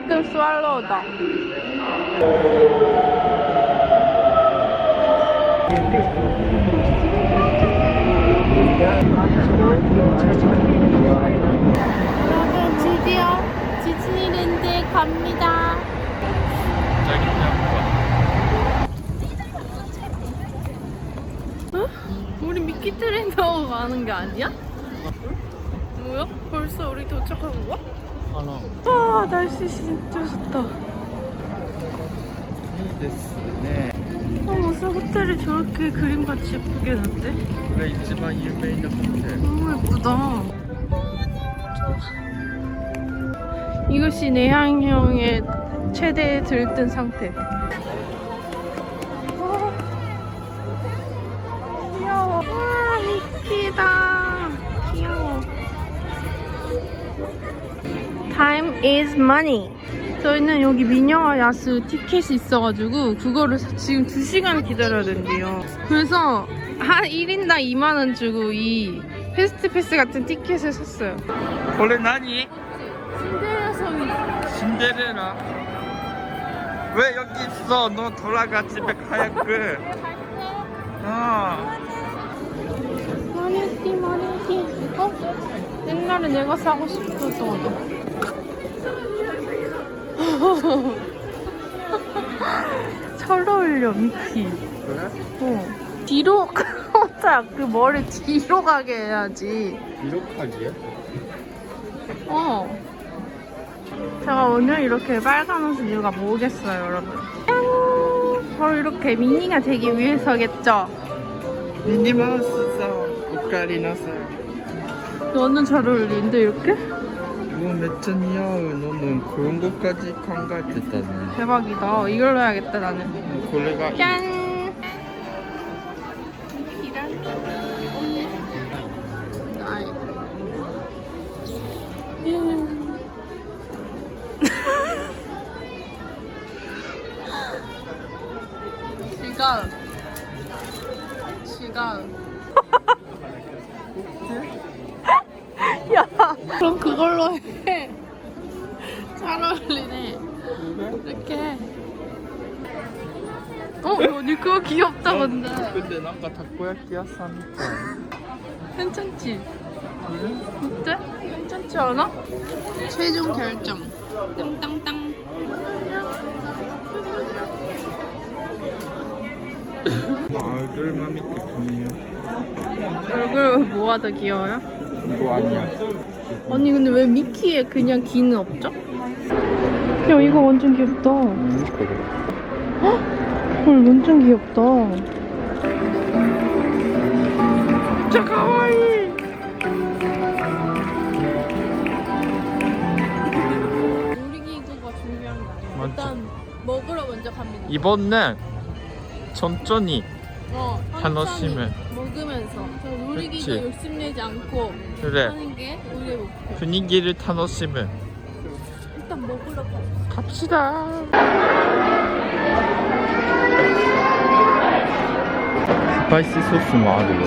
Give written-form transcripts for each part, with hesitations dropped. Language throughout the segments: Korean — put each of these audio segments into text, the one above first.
조금 스왈로우다. 여러분, 드디어 디즈니랜드에 갑니다. 어? 우리 미키 트렌드하고 가는 게 아니야? 뭐야? 벌써 우리 도착한 거야? 와, 날씨 진짜 좋다. 네. 무슨 호텔이 저렇게 그림같이 예쁘게 해놨대? 그래, 이치만 유명한 호텔. 너무 예쁘다. 이것이 내향형의 최대 들뜬 상태. 귀여워. 와, 미키다. 귀여워. Time is money. 저희는 여기 미녀와 야수 티켓이 있어가지고 그거를 지금 2시간 기다려야 된대요. 그래서 한 1인당 2만원 주고 이 패스트 같은 티켓을 샀어요. 원래 나니? 신데렐라 성이. 신데렐라. 왜 여기 있어? 너 돌아가 집에 가야그. 마네티. 어? 옛날에 내가 사고 싶었던 거. 잘 어울려, 미키. 그래? 뒤로 딱 그 머리 뒤로 가게 해야지. 이렇게 제가 오늘 이렇게 빨간 옷을 이유가 뭐겠어요, 여러분? 바로 이렇게 미니가 되기 위해서겠죠? 미니마우스 사 오카리나사. 너는 잘 어울리는데 이렇게? 뭐 매천이야. 너는 그런 것까지 생각했다네. 대박이다. 이걸로 해야겠다, 나는. 고래가 짠! 지금 야, 그럼 그걸로 해. 잘 어울리네. 이렇게. 언니 그거 귀엽다, 근데. 근데 뭔가 타코야키야 사니까. 괜찮지? 어때? 괜찮지 않아? 최종 결정. 땅땅땅. 얼굴만 밑에 보면 얼굴 뭐가 더 귀여워요? 이거 아니야. 아니 근데 왜 미키에 그냥 귀는 없죠? 야, 이거 완전 귀엽다. 그래. 헐, 완전 귀엽다. 진짜 가와이. 놀이기구가 중요한 거 아니야? 맞지. 일단 먹으러 먼저 갑니다. 이번엔 천천히 천천히 楽しむ. 먹으면서 저 놀이기구 그치. 욕심내지 않고 그래. 하는 게 우리의 목표. 분위기를 楽しむ. 일단 먹으러 갑시다. 갑시다. 스파이시 소스도 あるよ.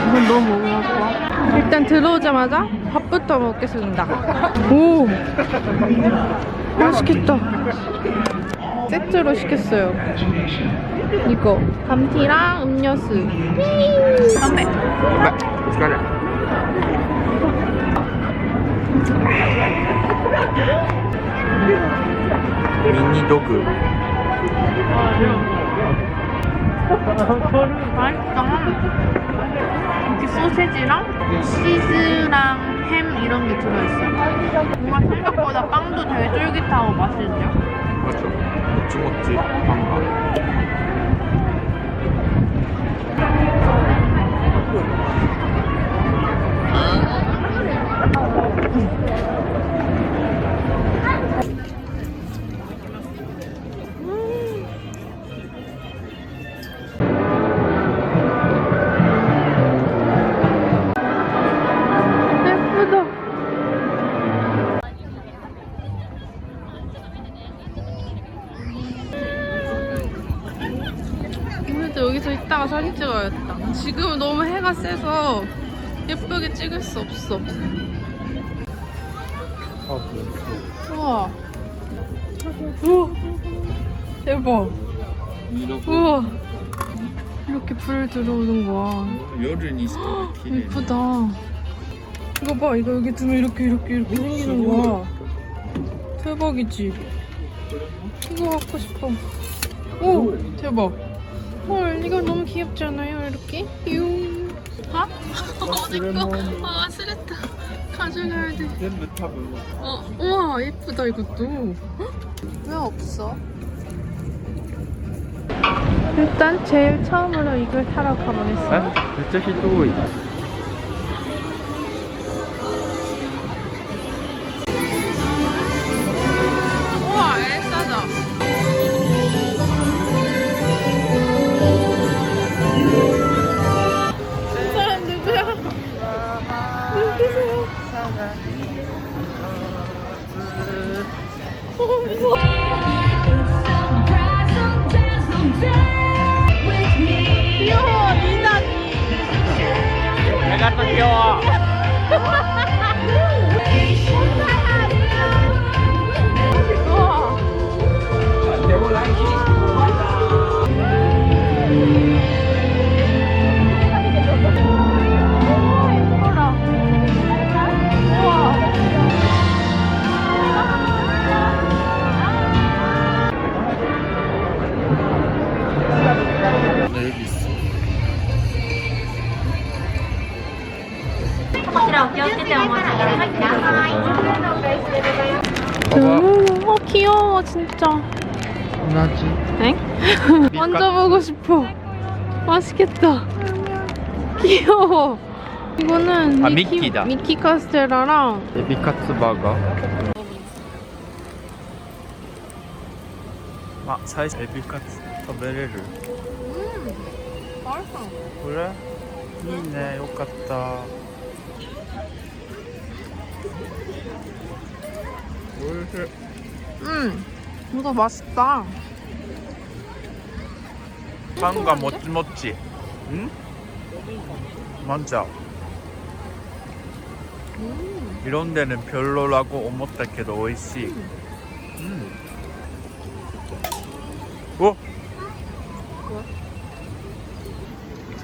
이건 너무 먹으러 좋아. 일단 들어오자마자 밥부터 먹겠습니다. 오, 맛있겠다. 세트로 시켰어요. 이거 감튀랑 음료수. 건배. 오疲れ. 미니 도그. 맛있다. 이렇게 소세지랑 치즈랑 햄 이런 게 들어있어요. 뭔가 생각보다 빵도 되게 쫄깃하고 맛있는데요? 맞죠? 모찌모찌 빵가. 여기서 이따가 사진 찍어야겠다. 지금 너무 해가 세서 예쁘게 찍을 수 없어. 우와. 우와. 대박. 우와. 이렇게 불 들어오는 거야. 열은 예쁘다. 이거 봐, 이거 여기 두면 이렇게 생기는 거야. 대박이지? 이거 갖고 싶어. 오! 대박. 헐, 이거 너무 귀엽지 않아요? 이렇게? 유. 아? 어디 거? 아, 쓰레타. 가져가야 돼. 우와, 예쁘다, 이것도. 헉? 왜 없어? 일단 제일 처음으로 이걸 타러 가보겠습니다. めっちゃ人多い 우와, 엘사다. 이 사람 누구야? 누구세요? 무서워. 귀여워, 니나니. 내가 또 귀여워 우와. 예뻐라. 우와. 나 여기 있어 こちらお気をつけてお持ちください。 어, 귀여워, 진짜.同じ 엥? 만져보고 싶어. 맛있겠다. 귀여워. 이거는 아, 미끼다. 미끼 카스테라랑 エビカツバーガーあ、最初エビカツ食べれる 맛있어. 그래? いいね、よかったおいしい 이거 맛있다. 빵가 모찌모찌 응? 맞아 이런 데는 별로라고 思ったけど美味しい 오!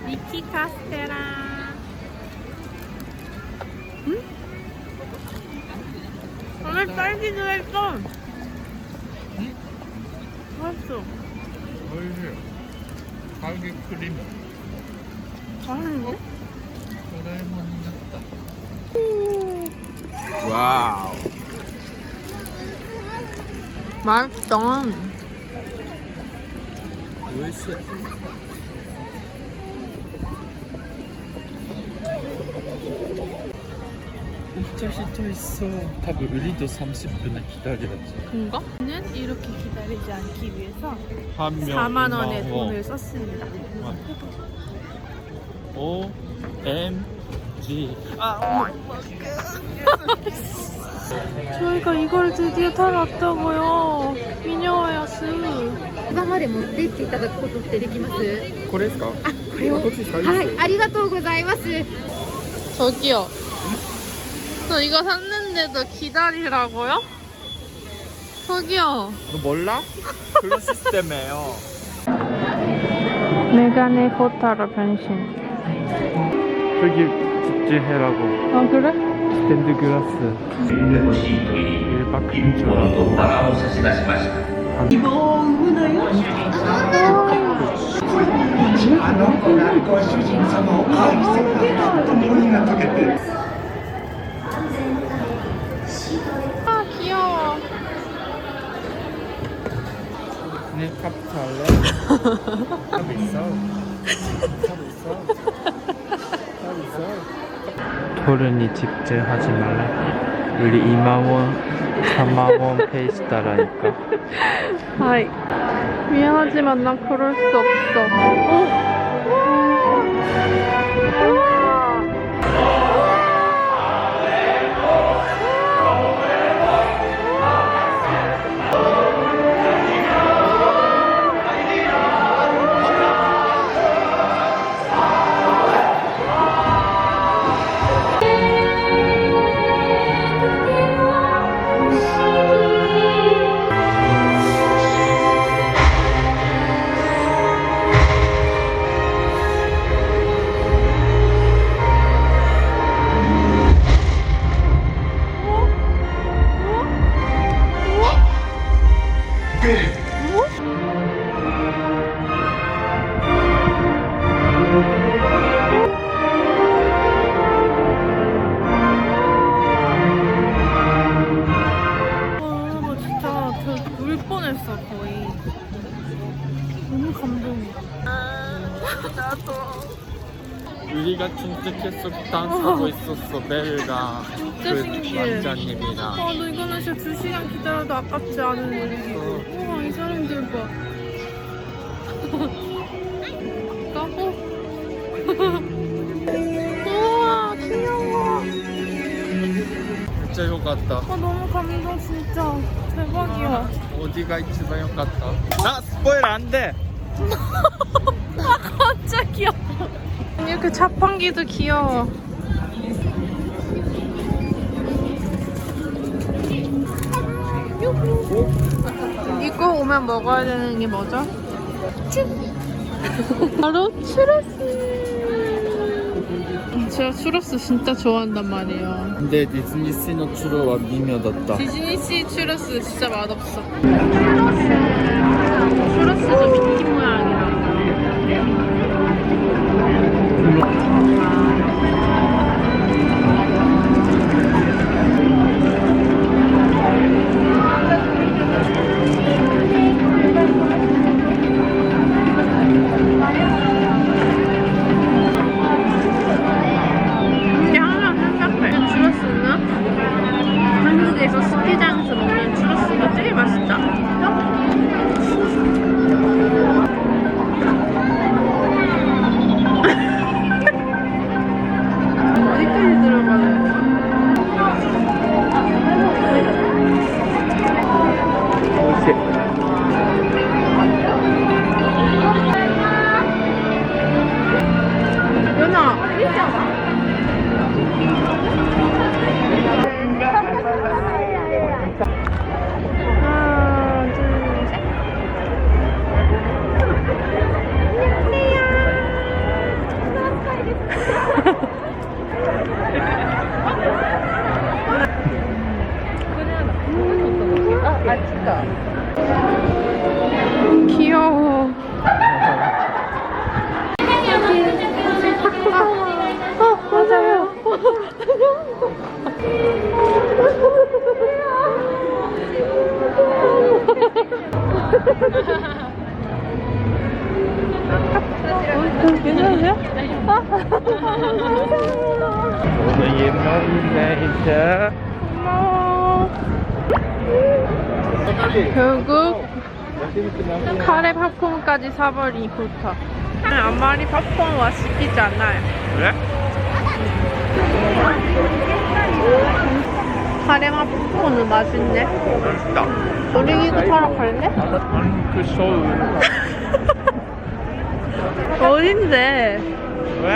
미끼 카스테라. 안에 딸기 들어있어. 맛있어. 美味しい딸기 크림 맛있는데? ドラえもんになった와우 맛있다. 美味しい진짜 진짜 있어. 답을 우리도 30분을 기다렸지. 그런가? 는 이렇게 기다리지 않기 위해서 한 명 4만 원의 2만 돈을 썼습니다. O M G. 저희가 이걸 드디어 타러 왔다고요. 미녀와 야스. 今まで持って行っていただくことってできます？これですか？これを。はい、ありがとうございます。 저기요. 저 이거 샀는데도 기다리라고요? 저기요. 너 몰라? 그런 시스템이에요. 메가네 호타로 변신. 저기 집중해라고. 아 그래? 스탠드 글라스. 1박 2일. バラを差し出しました。あの子がご主人様を愛してくれたと思いが解けて 아 귀여워. 네, 카프 할래? 카프 있어. 카프 있어. 카프 있어. 토른이 집제하지 말라. 우리 2만원, 3만원 페이스다라니까. 하이. 미안하지만 난 그럴 수 없어. ベル 나 진짜 울 뻔했어 거의. 너무 감동이야. 나도. 우리가 진짜 계속 댄스하고 있었어. 벨가 진짜 신기해. 왕자님이랑. 너 이거는 진짜 2시간 기다려도 아깝지 않은 일이고. 우와, 이 사람들 봐. 까고? 우와, 귀여워. 진짜 요 같다. 너무 감동, 진짜. 대박이야. 어디가 이치바 요 같다. 나 스포일 안 돼. 깜짝이야. 이렇게 자판기도 귀여워. 이거 오면 먹어야 되는 게 뭐죠? 바로 추러스. 제가 추러스 진짜 좋아한단 말이에요. 근데 디즈니시의 추로와 미묘했다. 디즈니씨 추러스 진짜 맛없어. 추러스도 미키 모양이라. 근데 항상 생각해. 추러스는 한국에서 스키장에서 먹는 추러스가 제일 맛있다. 어디까지 들어가는 거야? 연아. 하나, 둘, 셋. 귀여워. 맞아요. 괜찮으세요? 오늘 예명이네 이제. 고마워. 결국 카레 팝콘까지 사버리니 좋다. 앞말이 팝콘 맛있지 않아요. 그래? 카레 팝콘은 맛있네. 맛있다. 놀이기구 타러 갈래? 아니 그 서울. 어딘데? 왜?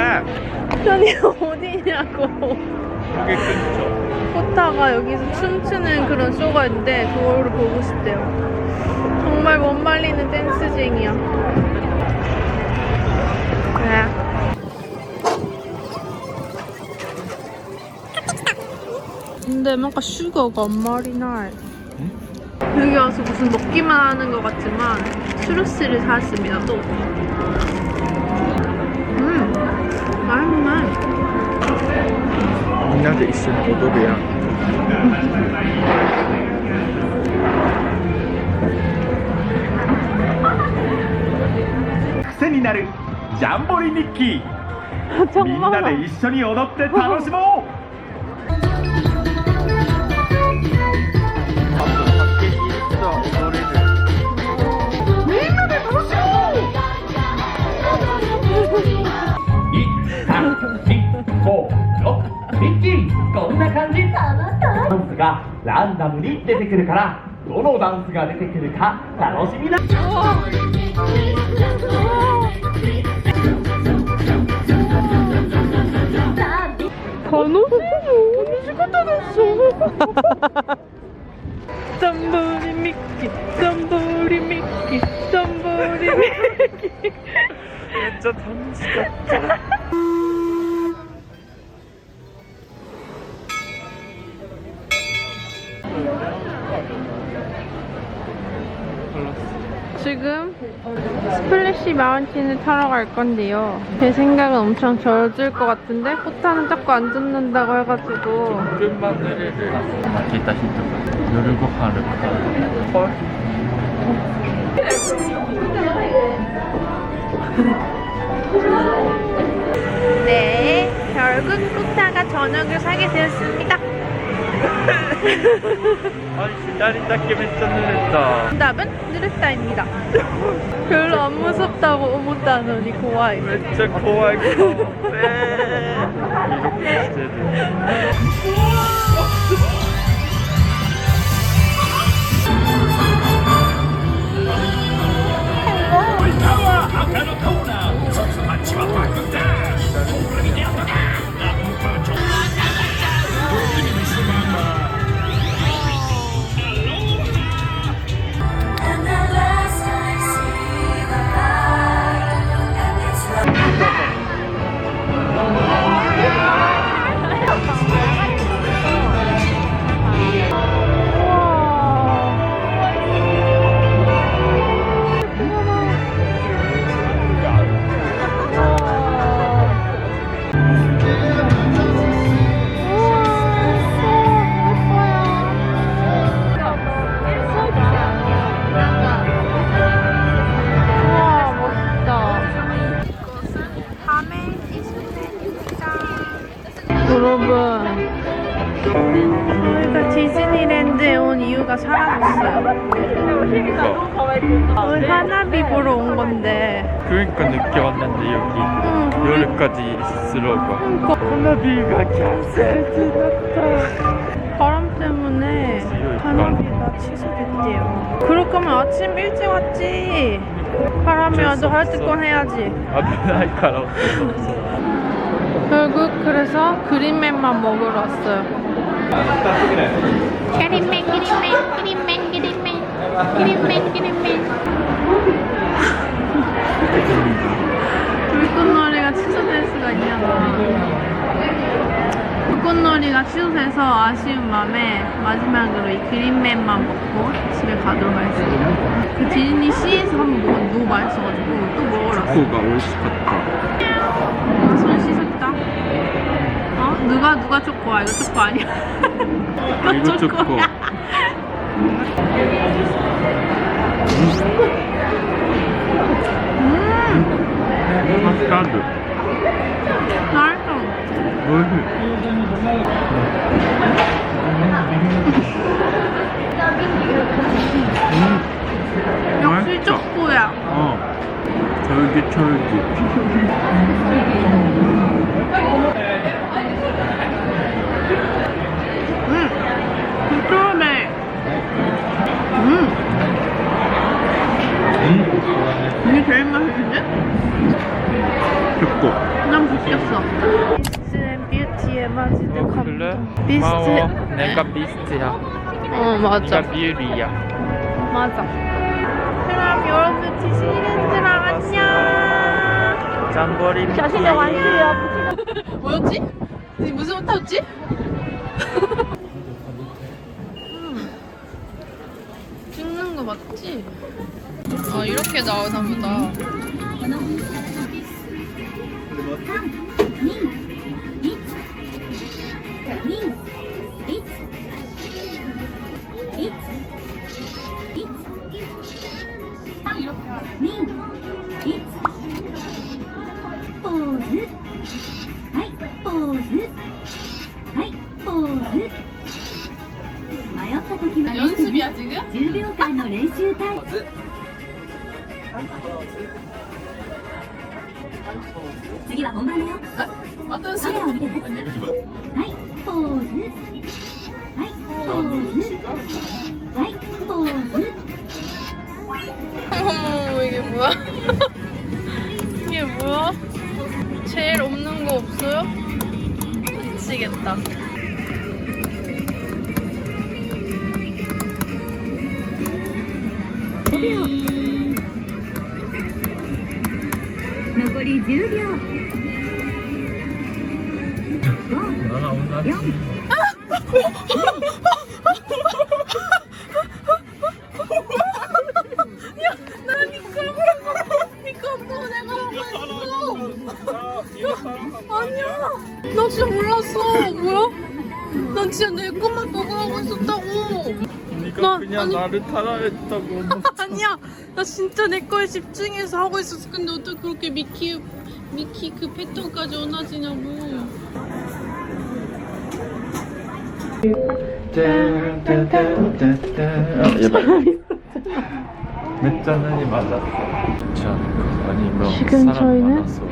아니 어디냐고. 여기 근처. 코타가 여기서 춤추는 그런 쇼가 있는데 그거를 보고 싶대요. 정말 못 말리는 댄스쟁이야. 네. 근데 뭔가 슈거가 안 말이 나. 여기 와서 무슨 먹기만 하는 것 같지만 추러스를 샀습니다. 또. 맛있네. 민나도 있으면 오도리야.癖になるジャンボリミッキーみんなで一緒に踊って楽しもう 밖에 있어 노래를. みんなで楽しもう1、3、4、5、6ミッキーこんな感じダンスがランダムに出てくるからどのダンスが出てくるか楽しみだ 덤보리 미끼 덤보리 미끼 덤보리 미끼 진짜 단지 같다. 지금 스플래시 마운틴을 타러 갈 건데요. 제 생각은 엄청 젖을 것 같은데 호타는 자꾸 안 젖는다고 해가지고 끝만 내리를 기타 힘들어. 요르고 하르카. 헐. 네, 결국 호타가 저녁을 사게 되었습니다. 아니 기다린다께 멘트 늘렸다. 정답은 느르타입니다. 별로 안 무섭다고 오모타노니 고와이. 진짜 고와이 네. 이렇게してる. 여러분, 저희가 디즈니랜드에 온 이유가 사라졌어요. 저희 하나비 보러 온 건데. 그러니까 늦게 왔는데 여기 여기까지 있으라고. 하나비가 캔슬되었다. 바람 때문에 하나비가 취소됐대요. 그럴 거면 아침 일찍 왔지. 바람이 와도 할 건 해야지. 아프나이 카라 없어. 결국 그래서 그린맨만 먹으러 왔어요. 그린맨. 불꽃놀이가 취소될 수가 있냐고. 불꽃놀이가 취소돼서 아쉬운 마음에 마지막으로 이 그린맨만 먹고 집에 가도록 하겠습니다. 그 디즈니 시에서 한번 먹었는데 너무 맛있어가지고 또 먹으러 왔어요. 코가 오이시켰다. 손 씻었다. 어? 누가 초코야? 이거 초코 아니야? 이거 초코. 카스타드. 맛있어. 역시 초코야. 쫄깃쫄깃. 스트로베리. 이게 제일 맛있는데? 초코. 난 바뀌었어. 비스트 뷰티에 맞은 그래? 감동. 비스트. 고마워. 내가 비스트야. 어 맞아. 내가 뷰리야. 맞아. 그럼 여러분 디즈니랜드랑 안녕. 잠버리. 자신의 완수야. 뭐였지? 무슨 옷이었지? 찍는 거 맞지? 아 이렇게 나오나 보다. 연습이야 지금? 10秒間の練習タイム。次は本番だよ。 어떤 カメラを見てね。はい、ポーズ。はい、ポーズ。はい、ポーズ。 어머 이게 뭐야? 이게 뭐야? 제일 없는 거 없어요? 미치겠다. 残り10秒。5、4。 나 진짜 내 것만 보고 하고 있었다고. 네가 나- 그냥 아니- 나를 타라했다고. 아니야, 나 진짜 내 거에 집중해서 하고 있었어. 근데 어떻게 그렇게 미키 그 패턴까지 원하시냐고. 몇 잔이 맞았어. 아니면 지금 사람 저희는 많아서.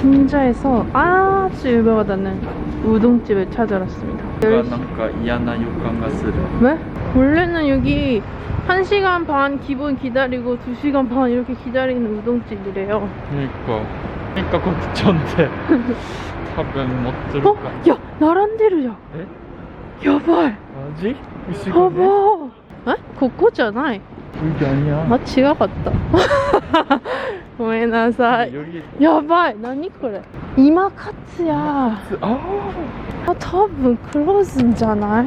긴자에서 아주 유명하다는 우동집을 찾아왔습니다. 뭔가 이안한予感がする. 왜? 원래는 여기 1시간 반 기본 기다리고 2시간 반 이렇게 기다리는 우동집이래요. 그러니까 걱정돼. 多分持ってるか. 어? 야! 나란데르야! 에? 야발! 뭐지? 봐봐! 에? 그거잖아. 여기 아니야. 아, 지가 같다. 고메나사이. 여기. 야발! 나니 그래? 이마카츠야. 아, 多分 클로즈잖아.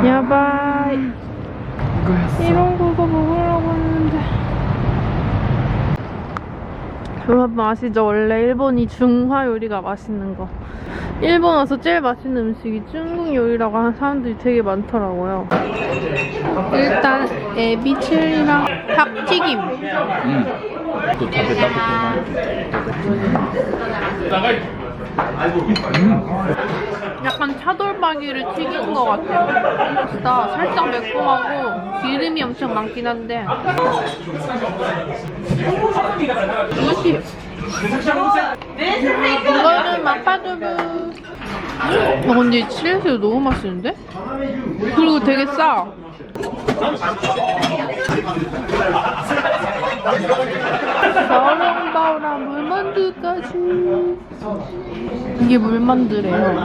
야발. 이거였어. 이런 거 먹으려고 했는데. 여러분 아시죠? 원래 일본이 중화 요리가 맛있는 거. 일본 와서 제일 맛있는 음식이 중국 요리라고 하는 사람들이 되게 많더라고요. 일단 에비칠이랑 닭튀김. 또食べたことない. 약간 차돌박이를 튀긴 것 같아요. 진짜 살짝 매콤하고 기름이 엄청 많긴 한데 맛이 이거는 마파두부. 근데 칠레새우 너무 맛있는데? 그리고 되게 싸. 바오랑 물만두까지. 이게 물만두래요.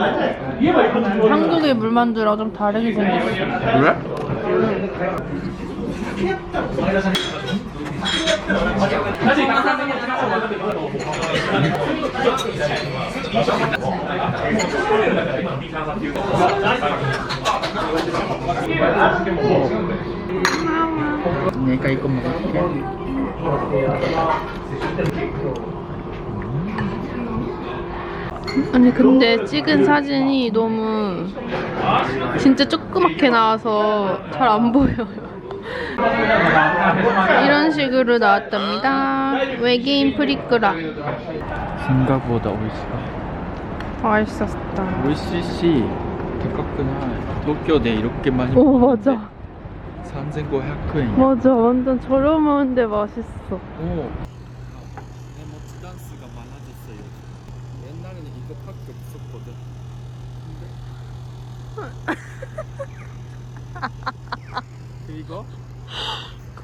한국의 물만두랑 좀 다르게 생겼어. 그래? 내가 이거 먹을게. 아니 근데 찍은 사진이 너무 진짜 조그맣게 나와서 잘 안 보여요. 이런 식으로 나왔답니다. 외계인 프리크라. 생각보다 오이시다. 맛있었다. 오이시시 가깝구나. 도쿄で 이렇게 많이 오 먹었는데 맞아. 3,500엔. 맞아, 완전 저렴한데 맛있어. 오. 내 멋지 단스가 많아졌어요. 옛날에는 이거밖에 없었거든. 그리고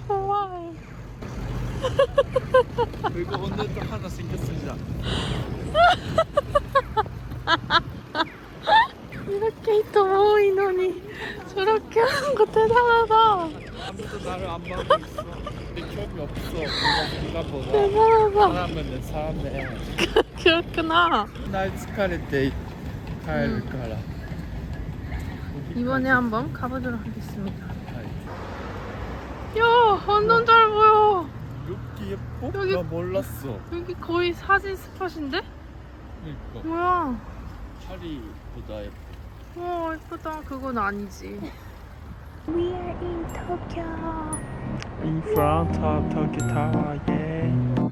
고마워. 그리고 오늘도 하나 생겼습니다. 이렇게 또 모이노니 저렇게 하는 거 대단하다. 아무도 나를 안 봐도 있어. 근데 기억이 없어. 누가 보다. 대단하다. 사람은 사람에. 그렇구나. 날 疲れて帰るから. 이번에 한번 가보도록 하겠습니다. 야, 완전 잘 보여. 여기 예뻐? 여기- 나 몰랐어. 여기 거의 사진 스팟인데? 그러니까 뭐야? 파리보다 예뻐. 와, 예쁘다. 그건 아니지. We are in Tokyo. In front of Tokyo Tower, yeah.